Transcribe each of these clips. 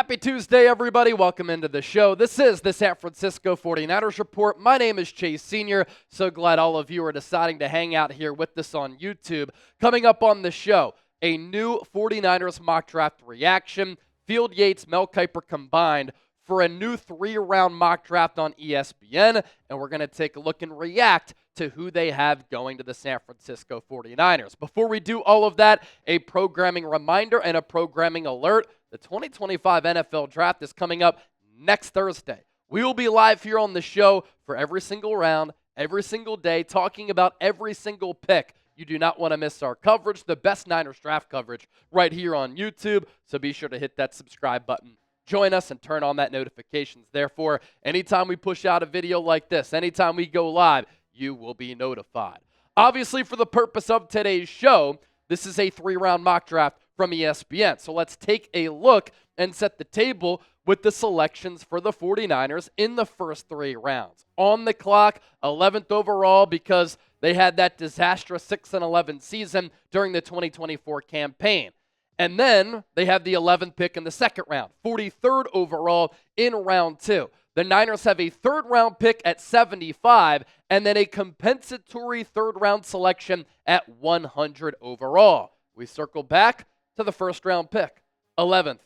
Happy Tuesday, everybody. Welcome into the show. This is the San Francisco 49ers Report. My name is Chase Sr. So glad all of you are deciding to hang out here with us on YouTube. Coming up on the show, a new 49ers mock draft reaction. Field Yates, Mel Kiper combined for a new 3-round mock draft on ESPN. And we're going to take a look and react to who they have going to the San Francisco 49ers. Before we do all of that, a programming reminder and a programming alert. The 2025 NFL Draft is coming up next Thursday. We will be live here on the show for every single round, every single day, talking about every single pick. You do not want to miss our coverage, the best Niners draft coverage right here on YouTube. So be sure to hit that subscribe button. Join us and turn on that notifications. Therefore, anytime we push out a video like this, anytime we go live, you will be notified. Obviously, for the purpose of today's show, this is a 3-round mock draft from ESPN. So let's take a look and set the table with the selections for the 49ers in the first 3 rounds. On the clock, 11th overall because they had that disastrous 6-11 season during the 2024 campaign. And then they have the 11th pick in the second round, 43rd overall in round 2. The Niners have a 3rd-round pick at 75 and then a compensatory 3rd-round selection at 100 overall. We circle back to the 1st-round pick, 11th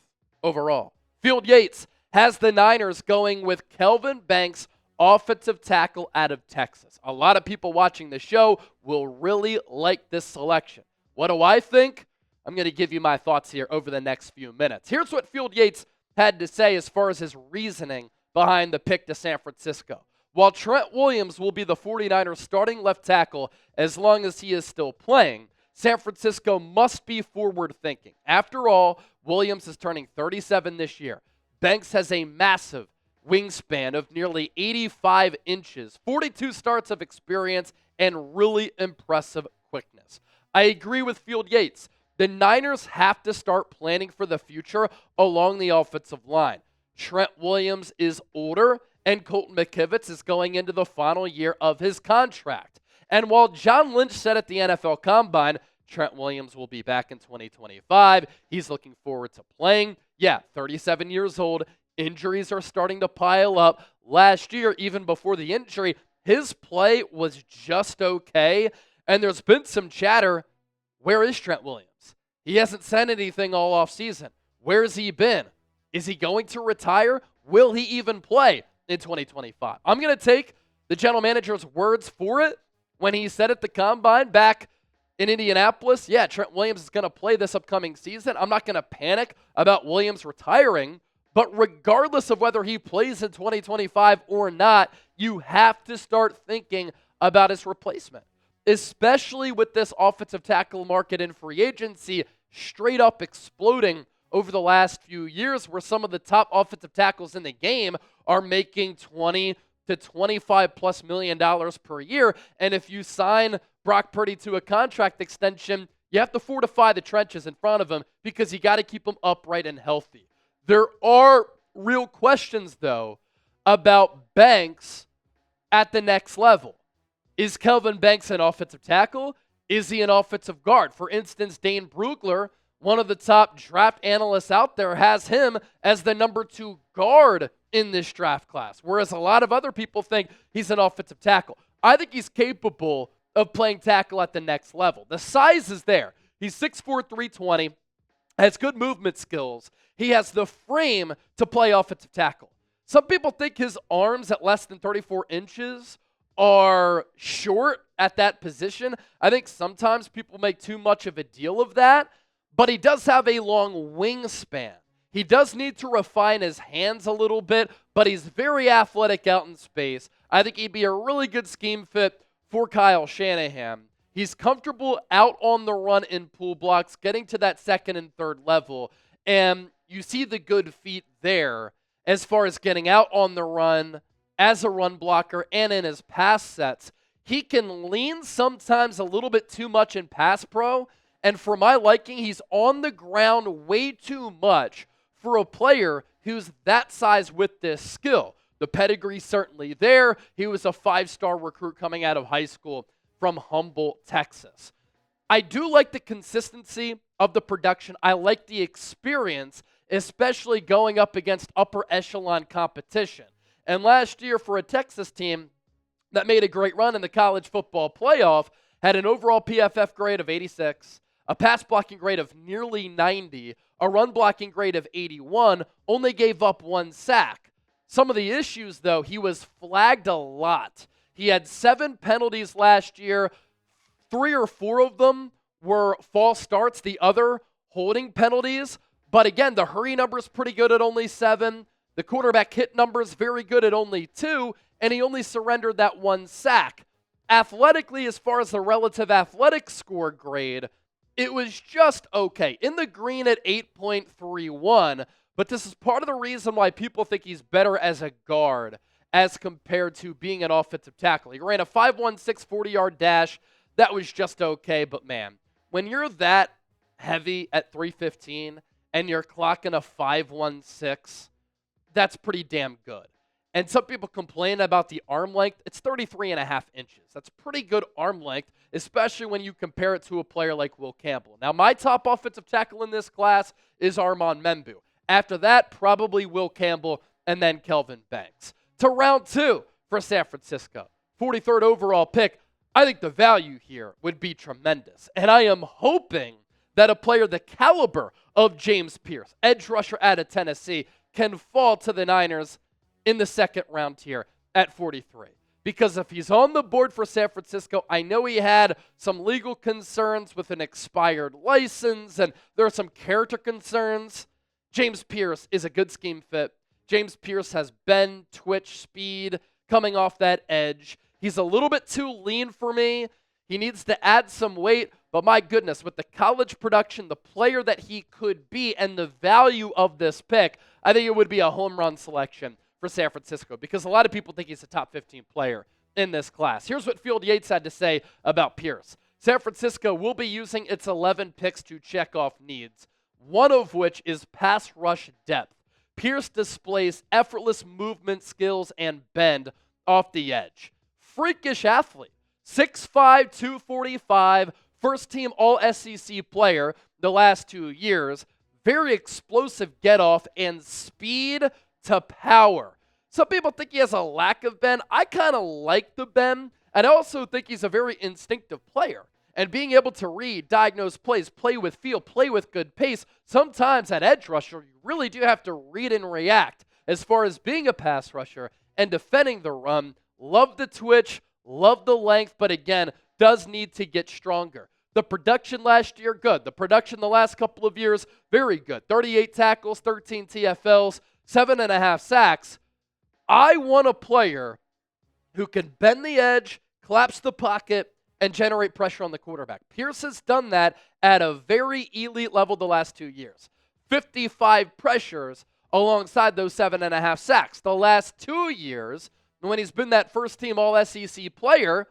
overall. Field Yates has the Niners going with Kelvin Banks, offensive tackle out of Texas. A lot of people watching the show will really like this selection. What do I think? I'm going to give you my thoughts here over the next few minutes. Here's what Field Yates had to say as far as his reasoning behind the pick to San Francisco. While Trent Williams will be the 49ers starting left tackle as long as he is still playing, San Francisco must be forward-thinking. After all, Williams is turning 37 this year. Banks has a massive wingspan of nearly 85 inches, 42 starts of experience, and really impressive quickness. I agree with Field Yates. The Niners have to start planning for the future along the offensive line. Trent Williams is older, and Colton McKivitz is going into the final year of his contract. And while John Lynch said at the NFL Combine, Trent Williams will be back in 2025. He's looking forward to playing. Yeah, 37 years old. Injuries are starting to pile up. Last year, even before the injury, his play was just okay. And there's been some chatter. Where is Trent Williams? He hasn't said anything all offseason. Where's he been? Is he going to retire? Will he even play in 2025? I'm going to take the general manager's words for it when he said at the Combine back in Indianapolis, yeah, Trent Williams is going to play this upcoming season. I'm not going to panic about Williams retiring, but regardless of whether he plays in 2025 or not, you have to start thinking about his replacement, especially with this offensive tackle market in free agency straight up exploding over the last few years, where some of the top offensive tackles in the game are making $20 to $25+ million per year. And if you sign Brock Purdy to a contract extension, you have to fortify the trenches in front of him because you got to keep him upright and healthy. There are real questions, though, about Banks at the next level. Is Kelvin Banks an offensive tackle? Is he an offensive guard? For instance, Dane Brugler, one of the top draft analysts out there, has him as the number 2 guard in this draft class, whereas a lot of other people think he's an offensive tackle. I think he's capable of playing tackle at the next level. The size is there. He's 6'4", 320, has good movement skills. He has the frame to play offensive tackle. Some people think his arms at less than 34 inches are short at that position. I think sometimes people make too much of a deal of that, but he does have a long wingspan. He does need to refine his hands a little bit, but he's very athletic out in space. I think he'd be a really good scheme fit for Kyle Shanahan. He's comfortable out on the run in pull blocks, getting to that 2nd and 3rd level, and you see the good feet there as far as getting out on the run as a run blocker and in his pass sets. He can lean sometimes a little bit too much in pass pro, and for my liking, he's on the ground way too much for a player who's that size with this skill. The pedigree's certainly there. He was a 5-star recruit coming out of high school from Humboldt, Texas. I do like the consistency of the production. I like the experience, especially going up against upper echelon competition. And last year for a Texas team that made a great run in the college football playoff, had an overall PFF grade of 86, a pass blocking grade of nearly 90, a run blocking grade of 81, only gave up 1 sack. Some of the issues, though, he was flagged a lot. He had 7 penalties last year. 3 or 4 of them were false starts, the other holding penalties. But again, the hurry number is pretty good at only 7. The quarterback hit number is very good at only 2, and he only surrendered that 1 sack. Athletically, as far as the relative athletic score grade, it was just okay. In the green at 8.31, but this is part of the reason why people think he's better as a guard as compared to being an offensive tackle. He ran a 5.16 40-yard dash. That was just okay, but man, when you're that heavy at 315 and you're clocking a 5.16, that's pretty damn good. And some people complain about the arm length. It's 33.5 inches. That's pretty good arm length, especially when you compare it to a player like Will Campbell. Now, my top offensive tackle in this class is Armand Membu. After that, probably Will Campbell and then Kelvin Banks. To round 2 for San Francisco, 43rd overall pick. I think the value here would be tremendous. And I am hoping that a player the caliber of James Pearce, edge rusher out of Tennessee, can fall to the Niners in the second round here at 43. Because if he's on the board for San Francisco, I know he had some legal concerns with an expired license, and there are some character concerns. James Pearce is a good scheme fit. James Pearce has bend, twitch, speed coming off that edge. He's a little bit too lean for me. He needs to add some weight, but my goodness, with the college production, the player that he could be, and the value of this pick, I think it would be a home run selection for San Francisco because a lot of people think he's a top 15 player in this class. Here's what Field Yates had to say about Pearce. San Francisco will be using its 11 picks to check off needs, one of which is pass rush depth. Pearce displays effortless movement skills and bend off the edge. Freakish athlete, 6'5", 245, first-team All-SEC player the last 2 years. Very explosive get-off and speed to power. Some people think he has a lack of bend. I kind of like the bend, and I also think he's a very instinctive player. And being able to read, diagnose plays, play with feel, play with good pace, sometimes at edge rusher, you really do have to read and react as far as being a pass rusher and defending the run. Love the twitch, love the length, but again, does need to get stronger. The production last year, good. The production the last couple of years, very good. 38 tackles, 13 TFLs, 7.5 sacks. I want a player who can bend the edge, collapse the pocket, and generate pressure on the quarterback. Pearce has done that at a very elite level the last 2 years. 55 pressures alongside those 7.5 sacks. The last 2 years, when he's been that first-team All-SEC player,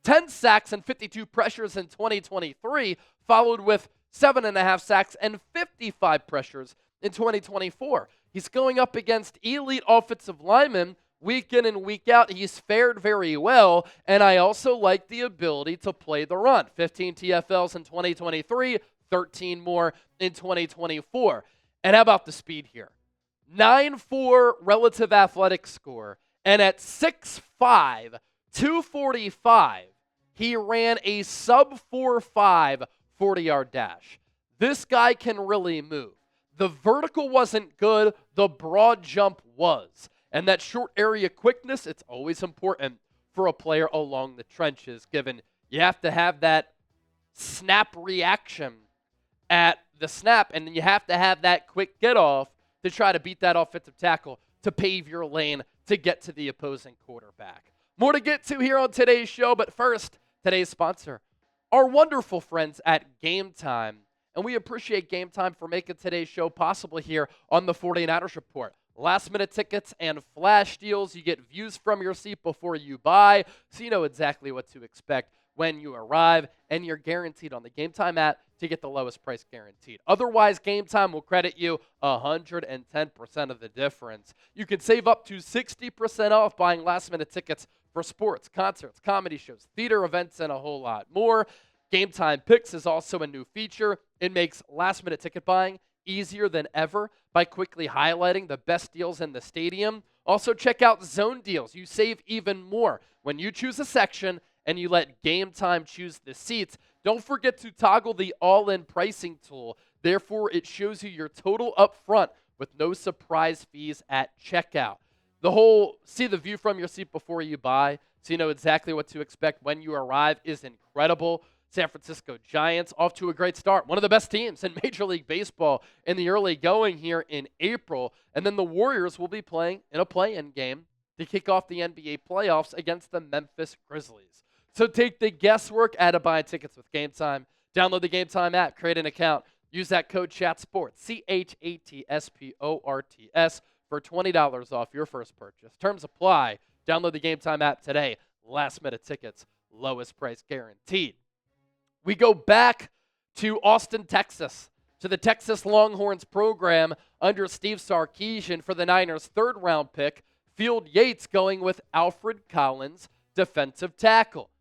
10 sacks and 52 pressures in 2023, followed with 7.5 sacks and 55 pressures in 2024. He's going up against elite offensive linemen week in and week out. He's fared very well, and I also like the ability to play the run. 15 TFLs in 2023, 13 more in 2024. And how about the speed here? 9.4 relative athletic score, and at 6'5", 245, he ran a sub-4.5 40-yard dash. This guy can really move. The vertical wasn't good, the broad jump was. And that short area quickness, it's always important for a player along the trenches, given you have to have that snap reaction at the snap, and then you have to have that quick get-off to try to beat that offensive tackle, to pave your lane, to get to the opposing quarterback. More to get to here on today's show, but first, today's sponsor, our wonderful friends at Game Time. And we appreciate Game Time for making today's show possible here on the 49ers Report. Last-minute tickets and flash deals. You get views from your seat before you buy, so you know exactly what to expect when you arrive, and you're guaranteed on the Game Time app to get the lowest price guaranteed. Otherwise, Game Time will credit you 110% of the difference. You can save up to 60% off buying last-minute tickets for sports, concerts, comedy shows, theater events, and a whole lot more. Game Time Picks is also a new feature. It makes last-minute ticket buying easier than ever by quickly highlighting the best deals in the stadium. Also, check out zone deals. You save even more when you choose a section and you let Game Time choose the seats. Don't forget to toggle the all-in pricing tool. Therefore, it shows you your total up front with no surprise fees at checkout. See the view from your seat before you buy, so you know exactly what to expect when you arrive, is incredible. San Francisco Giants off to a great start. One of the best teams in Major League Baseball in the early going here in April. And then the Warriors will be playing in a play-in game to kick off the NBA playoffs against the Memphis Grizzlies. So take the guesswork out of buying tickets with Game Time. Download the Game Time app, create an account, use that code CHATSPORTS, CHATSPORTS, for $20 off your first purchase. Terms apply. Download the Game Time app today. Last-minute tickets, lowest price guaranteed. We go back to Austin, Texas, to the Texas Longhorns program under Steve Sarkisian for the Niners' third-round pick, Field Yates, going with Alfred Collins, defensive tackle.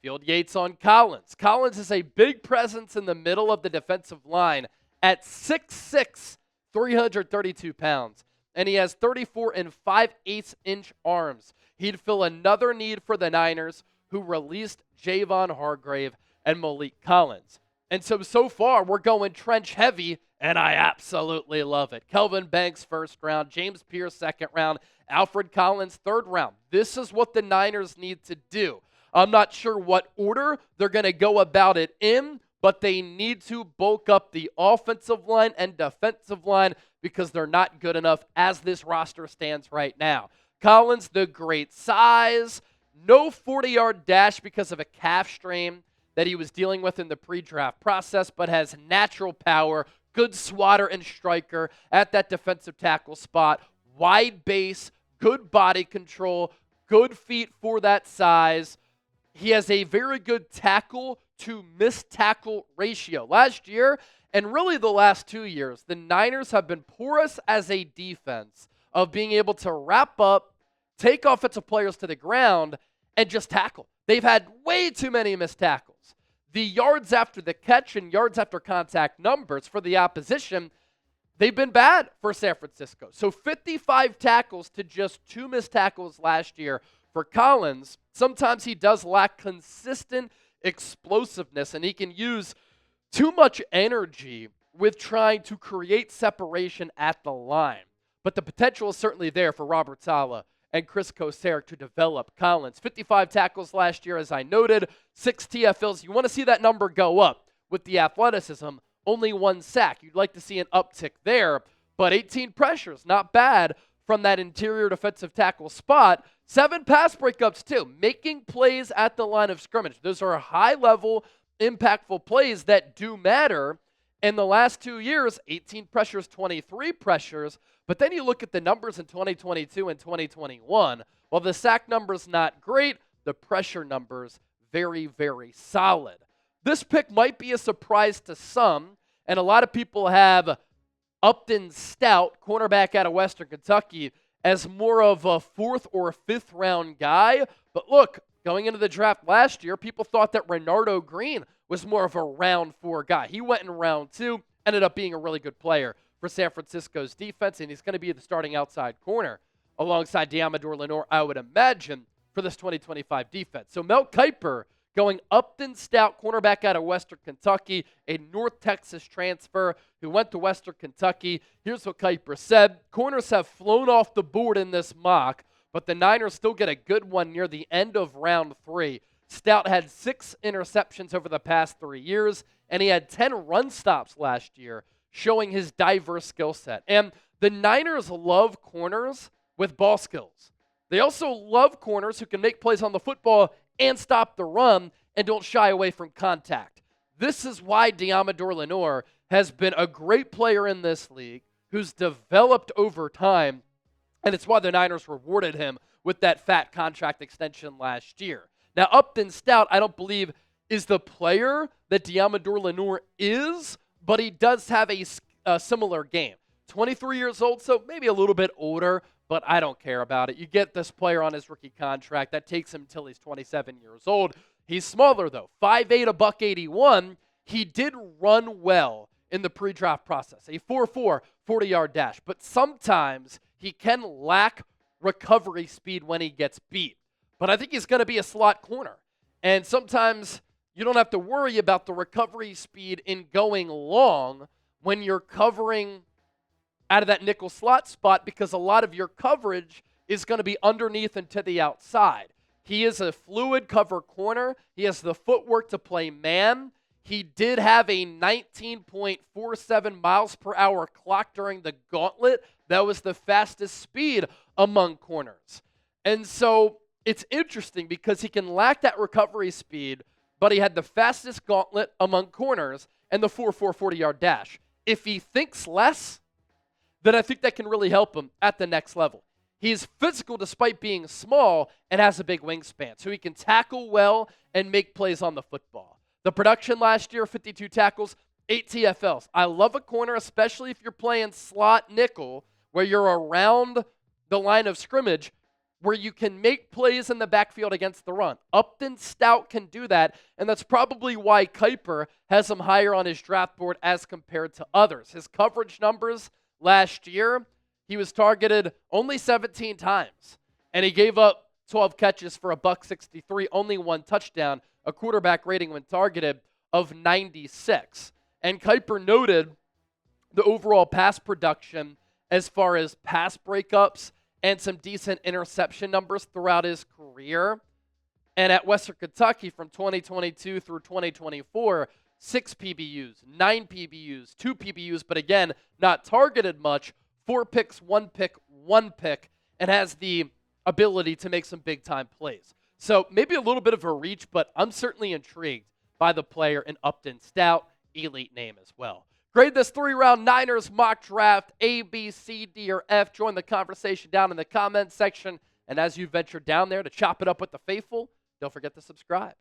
Field Yates on Collins. Collins is a big presence in the middle of the defensive line at 6'6", 332 pounds, and he has 34 and 5/8-inch arms. He'd fill another need for the Niners, who released Javon Hargrave and Malik Collins. And so far, we're going trench heavy, and I absolutely love it. Kelvin Banks, first round. James Pearce, second round. Alfred Collins, third round. This is what the Niners need to do. I'm not sure what order they're going to go about it in, but they need to bulk up the offensive line and defensive line because they're not good enough as this roster stands right now. Collins, the great size, no 40-yard dash because of a calf strain that he was dealing with in the pre-draft process, but has natural power, good swatter and striker at that defensive tackle spot, wide base, good body control, good feet for that size. He has a very good tackle to missed tackle ratio. Last year, and really the last 2 years, the Niners have been porous as a defense of being able to wrap up, take offensive players to the ground, and just tackle. They've had way too many missed tackles. The yards after the catch and yards after contact numbers for the opposition, they've been bad for San Francisco. So 55 tackles to just 2 missed tackles last year for Collins. Sometimes he does lack consistent explosiveness, and he can use too much energy with trying to create separation at the line. But the potential is certainly there for Robert Saleh and Chris Kocurek to develop Collins. 55 tackles last year, as I noted, 6 TFLs. You want to see that number go up with the athleticism. Only 1 sack. You'd like to see an uptick there, but 18 pressures, not bad from that interior defensive tackle spot. 7 pass breakups too, making plays at the line of scrimmage. Those are high-level, impactful plays that do matter. In the last 2 years, 18 pressures, 23 pressures. But then you look at the numbers in 2022 and 2021. While the sack number's not great, the pressure number's very, very solid. This pick might be a surprise to some, and a lot of people have Upton Stout, cornerback out of Western Kentucky, as more of a 4th or 5th round guy. But look, going into the draft last year, people thought that Renardo Green was more of a round 4 guy. He went in round 2, ended up being a really good player for San Francisco's defense, and he's going to be the starting outside corner alongside Diamador Lenore, I would imagine, for this 2025 defense. So Mel Kiper going Upton Stout, cornerback out of Western Kentucky, a North Texas transfer who went to Western Kentucky. Here's what Kiper said. Corners have flown off the board in this mock, but the Niners still get a good one near the end of round 3. Stout had 6 interceptions over the past 3 years, and he had 10 run stops last year, showing his diverse skill set. And the Niners love corners with ball skills. They also love corners who can make plays on the football and stop the run and don't shy away from contact. This is why Diamador Lenore has been a great player in this league, who's developed over time, and it's why the Niners rewarded him with that fat contract extension last year. Now, Upton Stout, I don't believe, is the player that Diamador Lenore is, but he does have a similar game. 23 years old, so maybe a little bit older, but I don't care about it. You get this player on his rookie contract. That takes him until he's 27 years old. He's smaller, though. 5'8", $181. He did run well in the pre-draft process, a 4.4 40-yard dash. But sometimes he can lack recovery speed when he gets beat. But I think he's going to be a slot corner. And sometimes you don't have to worry about the recovery speed in going long when you're covering out of that nickel slot spot, because a lot of your coverage is going to be underneath and to the outside. He is a fluid cover corner. He has the footwork to play man. He did have a 19.47 miles per hour clock during the gauntlet. That was the fastest speed among corners. And so it's interesting because he can lack that recovery speed, but he had the fastest gauntlet among corners and the 4.4 40-yard dash. If he thinks less, then I think that can really help him at the next level. He's physical despite being small and has a big wingspan, so he can tackle well and make plays on the football. The production last year, 52 tackles, 8 TFLs. I love a corner, especially if you're playing slot nickel, where you're around the line of scrimmage, where you can make plays in the backfield against the run. Upton Stout can do that, and that's probably why Kiper has him higher on his draft board as compared to others. His coverage numbers last year, he was targeted only 17 times, and he gave up 12 catches for $163, only 1 touchdown, a quarterback rating when targeted of 96. And Kiper noted the overall pass production as far as pass breakups and some decent interception numbers throughout his career. And at Western Kentucky from 2022 through 2024, 6 PBUs, 9 PBUs, 2 PBUs, but again, not targeted much, 4 picks, 1 pick, 1 pick, and has the ability to make some big-time plays. So maybe a little bit of a reach, but I'm certainly intrigued by the player in Upton Stout, elite name as well. Grade this 3-round Niners mock draft, A, B, C, D, or F. Join the conversation down in the comments section. And as you venture down there to chop it up with the faithful, don't forget to subscribe.